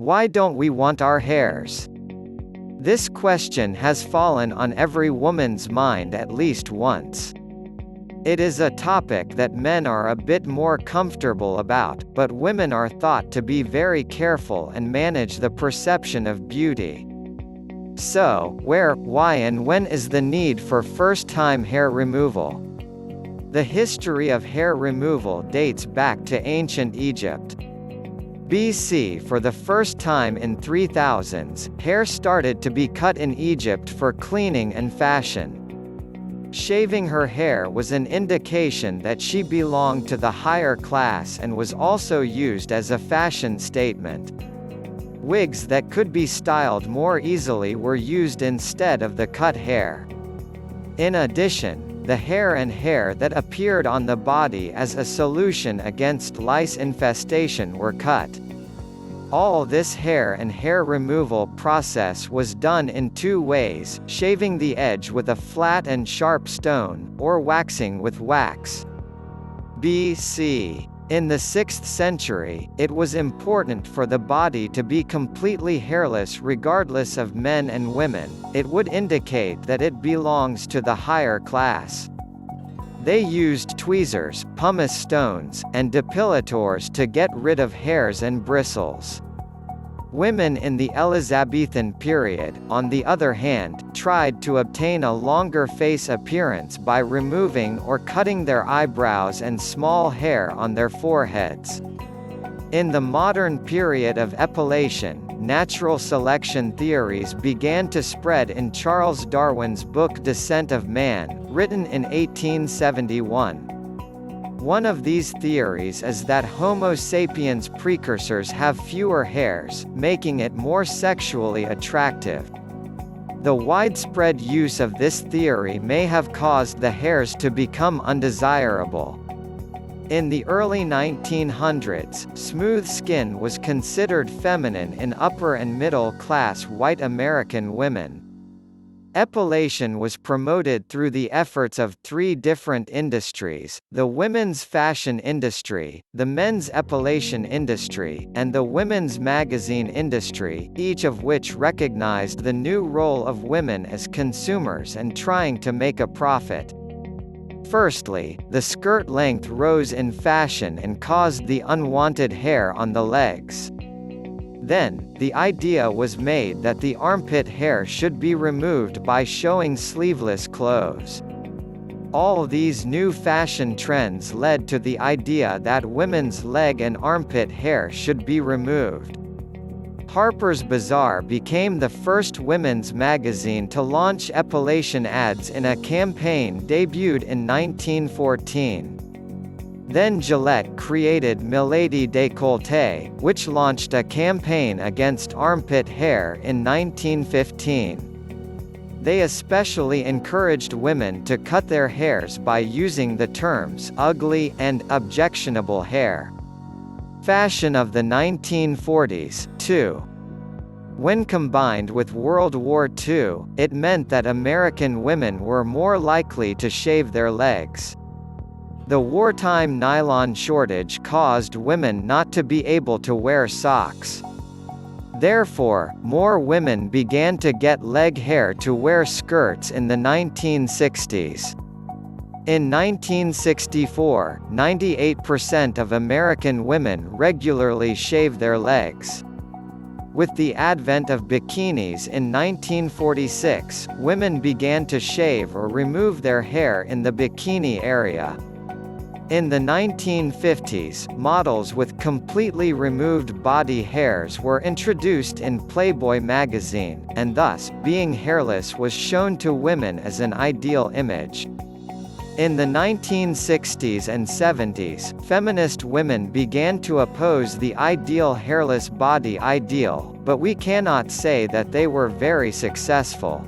Why don't we want our hairs? This question has fallen on every woman's mind at least once. It is a topic that men are a bit more comfortable about, but women are thought to be very careful and manage the perception of beauty. So, where, why and when is the need for first-time hair removal? The history of hair removal dates back to ancient Egypt. BC. For the first time in 3000s, hair started to be cut in Egypt for cleaning and fashion. Shaving her hair was an indication that she belonged to the higher class and was also used as a fashion statement. Wigs that could be styled more easily were used instead of the cut hair. In addition, the hair and hair that appeared on the body as a solution against lice infestation were cut. All this hair and hair removal process was done in two ways: shaving the edge with a flat and sharp stone, or waxing with wax. BC. In the 6th century, it was important for the body to be completely hairless regardless of men and women. It would indicate that it belongs to the higher class. They used tweezers, pumice stones, and depilators to get rid of hairs and bristles. Women in the Elizabethan period, on the other hand, tried to obtain a longer face appearance by removing or cutting their eyebrows and small hair on their foreheads. In the modern period of epilation, natural selection theories began to spread in Charles Darwin's book Descent of Man, written in 1871. One of these theories is that Homo sapiens precursors have fewer hairs, making it more sexually attractive. The widespread use of this theory may have caused the hairs to become undesirable. In the early 1900s, smooth skin was considered feminine in upper and middle-class white American women. Epilation was promoted through the efforts of 3 different industries: the women's fashion industry, the men's epilation industry, and the women's magazine industry, each of which recognized the new role of women as consumers and trying to make a profit. Firstly, the skirt length rose in fashion and caused the unwanted hair on the legs. Then, the idea was made that the armpit hair should be removed by showing sleeveless clothes. All these new fashion trends led to the idea that women's leg and armpit hair should be removed. Harper's Bazaar became the first women's magazine to launch epilation ads in a campaign debuted in 1914. Then Gillette created Milady Décolleté, which launched a campaign against armpit hair in 1915. They especially encouraged women to cut their hairs by using the terms ugly and objectionable hair. Fashion of the 1940s, too. When combined with World War II, it meant that American women were more likely to shave their legs. The wartime nylon shortage caused women not to be able to wear socks. Therefore, more women began to get leg hair to wear skirts in the 1960s. In 1964, 98% of American women regularly shave their legs. With the advent of bikinis in 1946, women began to shave or remove their hair in the bikini area. In the 1950s, models with completely removed body hairs were introduced in Playboy magazine, and thus, being hairless was shown to women as an ideal image. In the 1960s and 70s, feminist women began to oppose the ideal hairless body ideal, but we cannot say that they were very successful.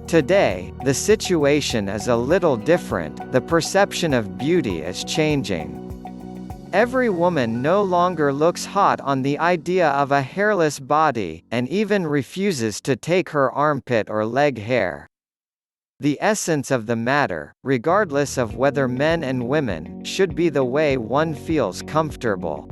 Today, the situation is a little different. The perception of beauty is changing. Every woman no longer looks hot on the idea of a hairless body, and even refuses to take her armpit or leg hair. The essence of the matter, regardless of whether men and women, should be the way one feels comfortable.